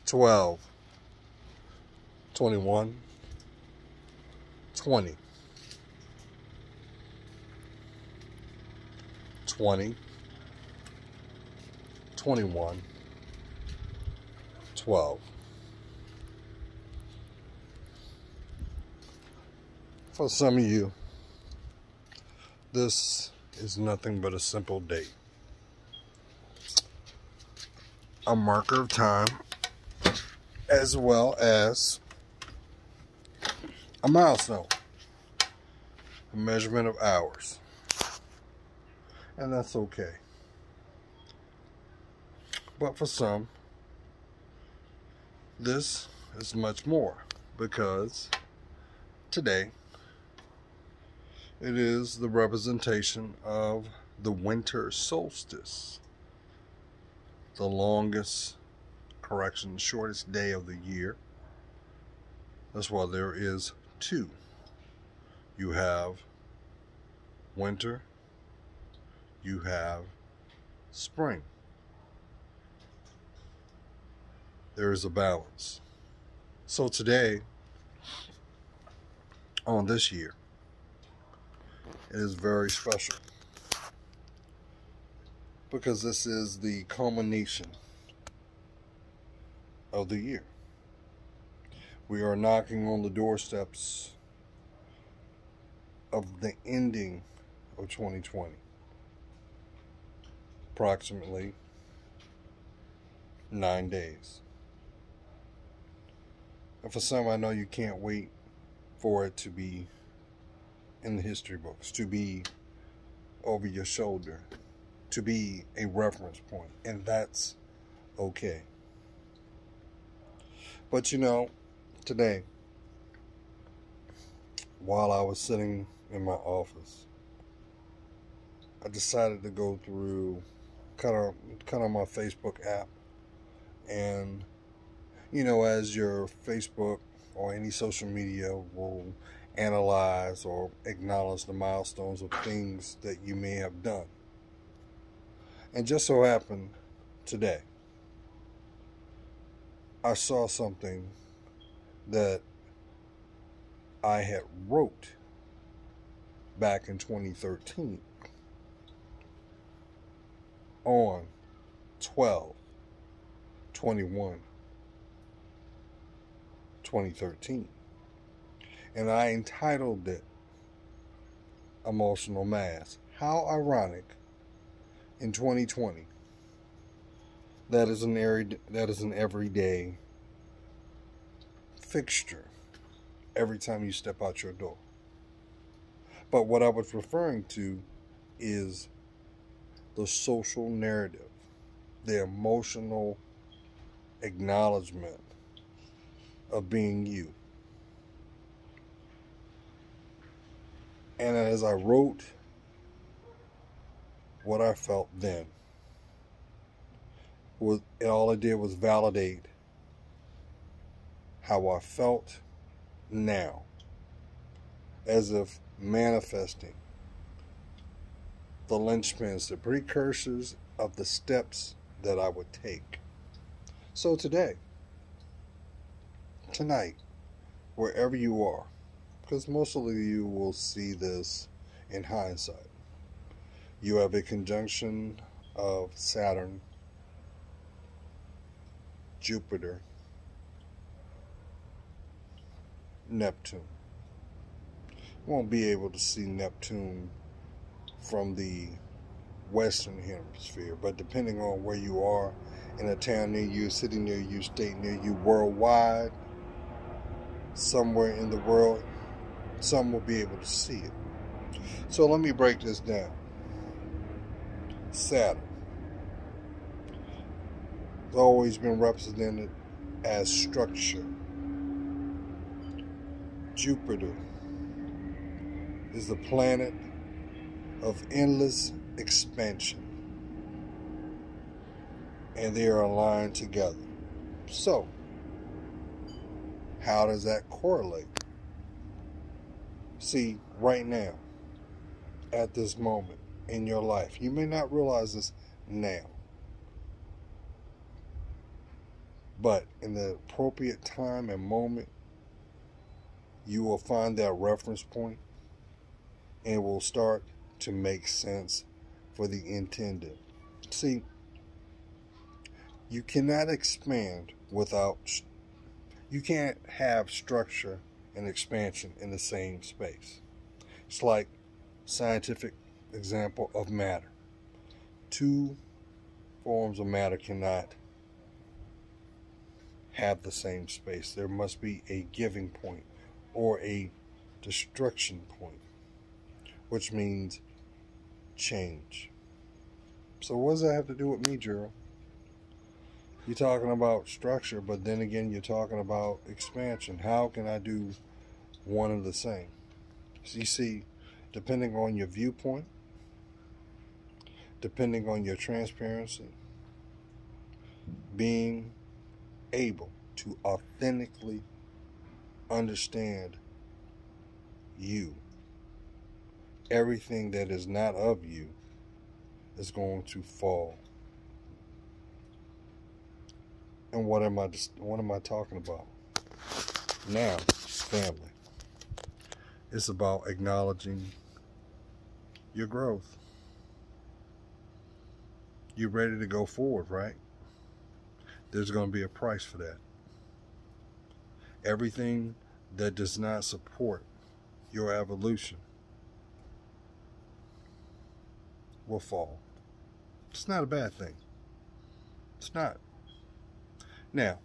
12, 21, 20, 20, 21, 12. For some of you, this is nothing but a simple date. A marker of time, as well as a milestone, a measurement of hours. And that's okay. But for some, this is much more, because today it is the representation of the Winter Solstice, the longest, shortest day of the year. That's why there is two. You have winter, you have spring. There is a balance. So today, on this year, it is very special, because this is the culmination of the year. We are knocking on the doorsteps of the ending of 2020. Approximately 9 days. And for some, I know you can't wait for it to be in the history books, to be over your shoulder, to be a reference point, and that's okay. But you know, today, while I was sitting in my office, I decided to go through kind of my Facebook app, and you know, as your Facebook or any social media will analyze or acknowledge the milestones of things that you may have done. And just so happened today, I saw something that I had wrote back in 2013 on 12/21/2013. And I entitled it Emotional Mass. How ironic, in 2020, that is an everyday fixture every time you step out your door. But what I was referring to is the social narrative, the emotional acknowledgement of being you. And as I wrote what I felt then, all it did was validate how I felt now, as if manifesting the linchpins, the precursors of the steps that I would take. So today, tonight, wherever you are, because most of you will see this in hindsight, you have a conjunction of Saturn, Jupiter, Neptune. You won't be able to see Neptune from the Western Hemisphere, but depending on where you are, in a town near you, city near you, state near you, worldwide, somewhere in the world, some will be able to see it. So let me break this down. Saturn has always been represented as structure. Jupiter is the planet of endless expansion, and they are aligned together. So, how does that correlate? See, right now, at this moment in your life, you may not realize this now, But in the appropriate time and moment, you will find that reference point and it will start to make sense for the intended. See, you cannot expand without, you can't have structure and expansion in the same space. It's like scientific example of matter. Two forms of matter cannot have the same space. There must be a giving point or a destruction point, which means change. So what does that have to do with me, Gerald? You're talking about structure, but then again, you're talking about expansion. How can I do one and the same? So you see, depending on your viewpoint, depending on your transparency, being able to authentically understand you, everything that is not of you is going to fall. And what am I talking about? Now, family. It's about acknowledging your growth. You're ready to go forward, right? There's going to be a price for that. Everything that does not support your evolution will fall. It's not a bad thing. It's not. Now,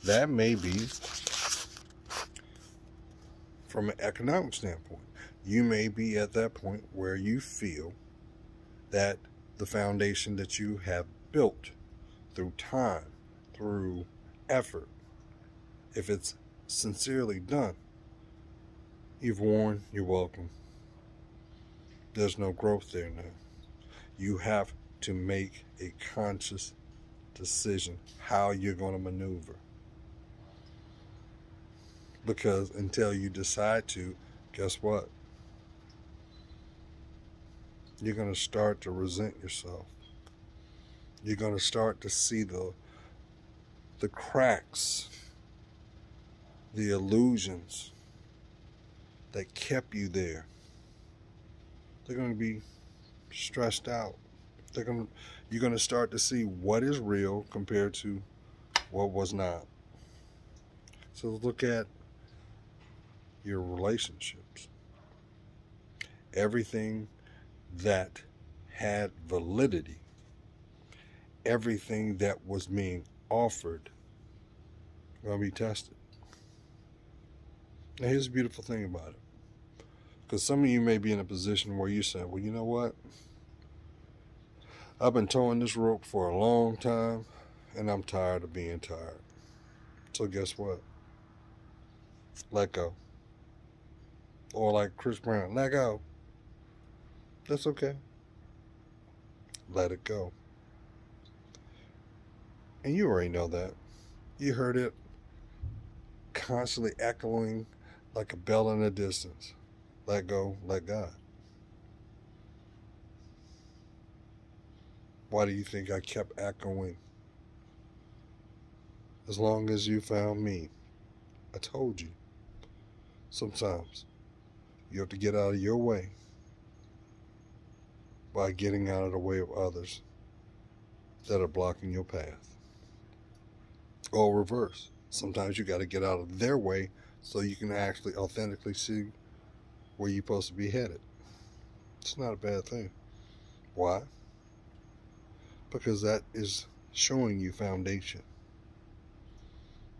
that may be from an economic standpoint. You may be at that point where you feel that the foundation that you have built through time, through effort, if it's sincerely done, you've won, you're welcome. There's no growth there now. You have to make a conscious decision how you're going to maneuver. Because until you decide to, guess what? You're going to start to resent yourself. You're going to start to see the cracks, the illusions that kept you there. They're going to be stressed out. You're going to start to see what is real compared to what was not. So look at your relationships. Everything that had validity, everything that was being offered, going to be tested. Now here's the beautiful thing about it. Because some of you may be in a position where you say, well, you know what? I've been towing this rope for a long time, and I'm tired of being tired. So guess what? Let go. Or like Chris Brown, let go. That's okay. Let it go. And you already know that. You heard it constantly echoing like a bell in the distance. Let go, let God. Why do you think I kept echoing? As long as you found me. I told you. Sometimes you have to get out of your way by getting out of the way of others that are blocking your path. Or reverse. Sometimes you got to get out of their way so you can actually authentically see where you're supposed to be headed. It's not a bad thing. Why? Because that is showing you foundation.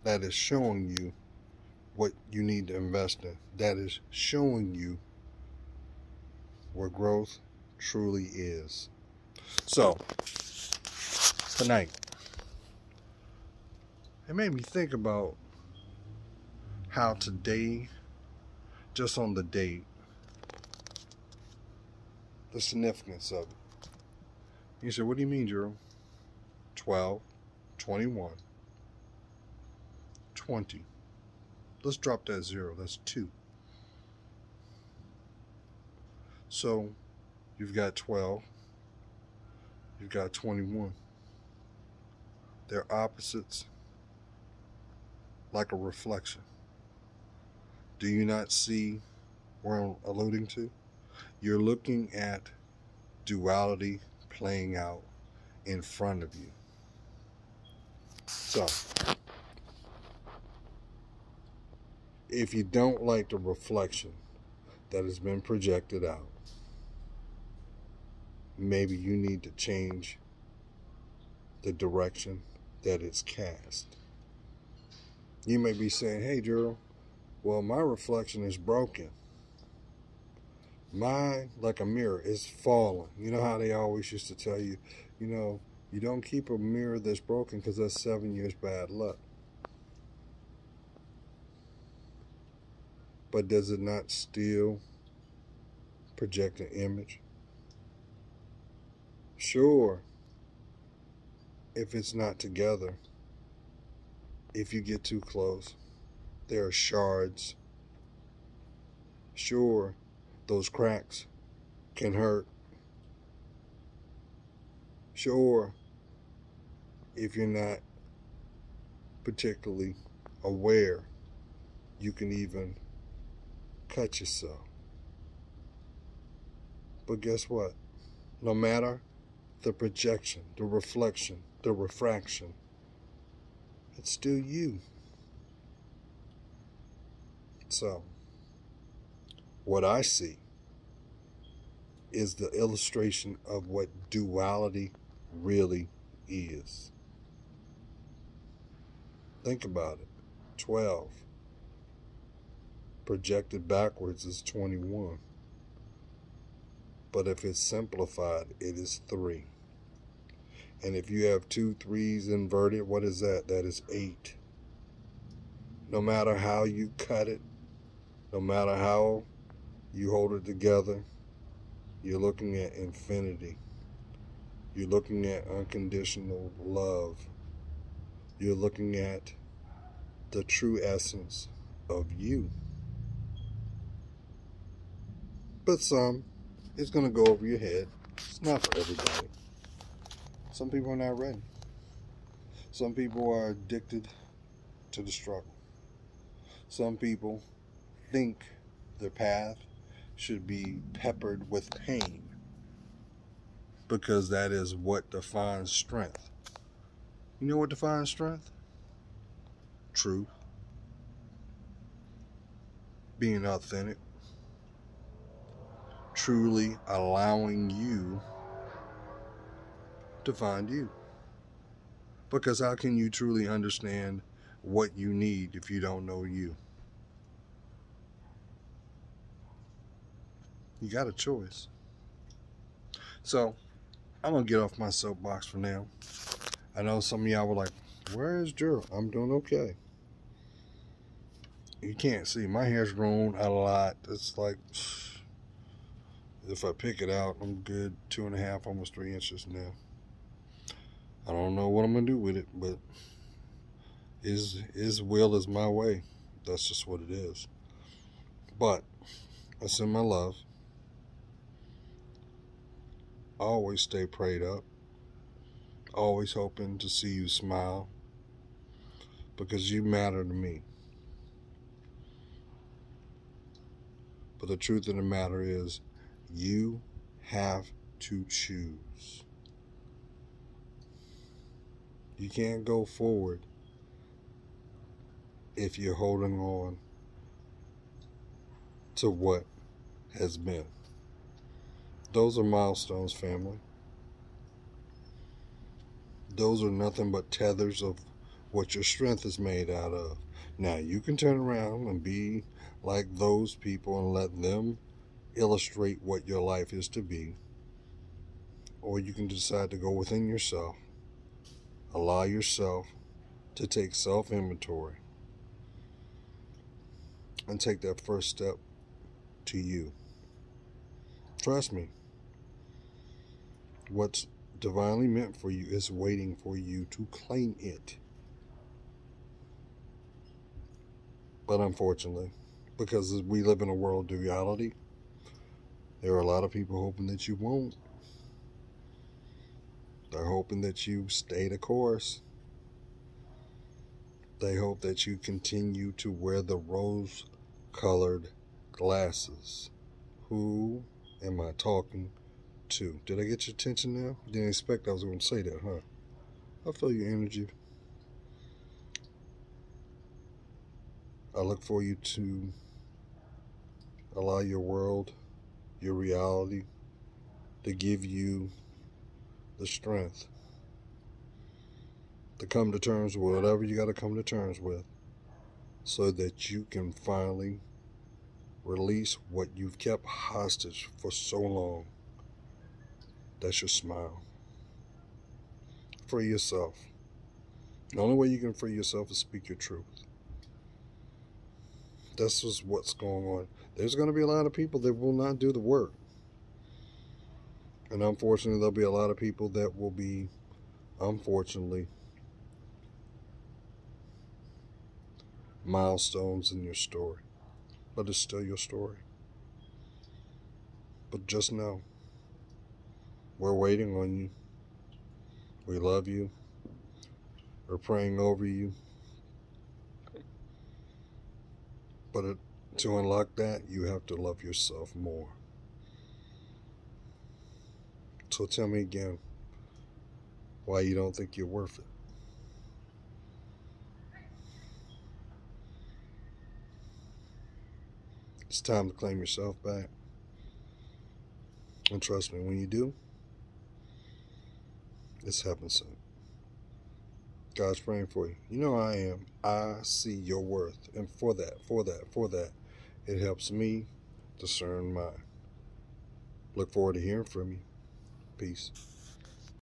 That is showing you what you need to invest in. That is showing you where growth truly is. So, tonight, it made me think about how today, just on the date, the significance of it. You said, what do you mean, Jerome? 12, 21, 20. Let's drop that 0. That's 2. So, you've got 12. You've got 21. They're opposites like a reflection. Do you not see where I'm alluding to? You're looking at duality playing out in front of you. So, if you don't like the reflection that has been projected out, maybe you need to change the direction that it's cast. You may be saying, hey, Gerald, well, my reflection is broken. Mine, like a mirror, is falling. You know how they always used to tell you, you don't keep a mirror that's broken because that's 7 years bad luck. But does it not still project an image? Sure, if it's not together, if you get too close, there are shards. Sure, those cracks can hurt. Sure, if you're not particularly aware, you can even cut yourself. But guess what? No matter the projection, the reflection, the refraction, it's still you. So, what I see is the illustration of what duality really is. Think about it. 12 projected backwards is 21. But if it's simplified, it is 3. And if you have 2 3s inverted, what is that? That is 8. No matter how you cut it, no matter how you hold it together, you're looking at infinity. You're looking at unconditional love. You're looking at the true essence of you. But it's going to go over your head. It's not for everybody. Some people are not ready. Some people are addicted to the struggle. Some people think their path should be peppered with pain because that is what defines strength. You know what defines strength? Truth. Being authentic. Truly allowing you to find you. Because how can you truly understand what you need if you don't know you? You got a choice. So, I'm going to get off my soapbox for now. I know some of y'all were like, where is Gerald? I'm doing okay. You can't see. My hair's grown a lot. It's like, if I pick it out, I'm good 2.5, almost 3 inches now. I don't know what I'm going to do with it, but his will is my way. That's just what it is. But I send my love. Always stay prayed up. Always hoping to see you smile. Because you matter to me. But the truth of the matter is, you have to choose. You can't go forward if you're holding on to what has been. Those are milestones, family. Those are nothing but tethers of what your strength is made out of. Now, you can turn around and be like those people and let them illustrate what your life is to be. Or you can decide to go within yourself. Allow yourself to take self-inventory and take that first step to you. Trust me, what's divinely meant for you is waiting for you to claim it. But unfortunately, because we live in a world of reality, there are a lot of people hoping that you won't. They're hoping that you stay the course. They hope that you continue to wear the rose-colored glasses. Who am I talking to? Did I get your attention now? Didn't expect I was going to say that, huh? I feel your energy. I look for you to allow your world, your reality, to give you the strength to come to terms with whatever you got to come to terms with, so that you can finally release what you've kept hostage for so long. That's your smile. Free yourself. The only way you can free yourself is speak your truth. This is what's going on. There's going to be a lot of people that will not do the work. And unfortunately, there'll be a lot of people that will be, unfortunately, milestones in your story. But it's still your story. But just know, we're waiting on you. We love you. We're praying over you. But to unlock that, you have to love yourself more. So tell me again why you don't think you're worth it. It's time to claim yourself back. And trust me, when you do, it's heaven sent. God's praying for you. You know I am. I see your worth. And for that, it helps me discern mine. Look forward to hearing from you. Peace.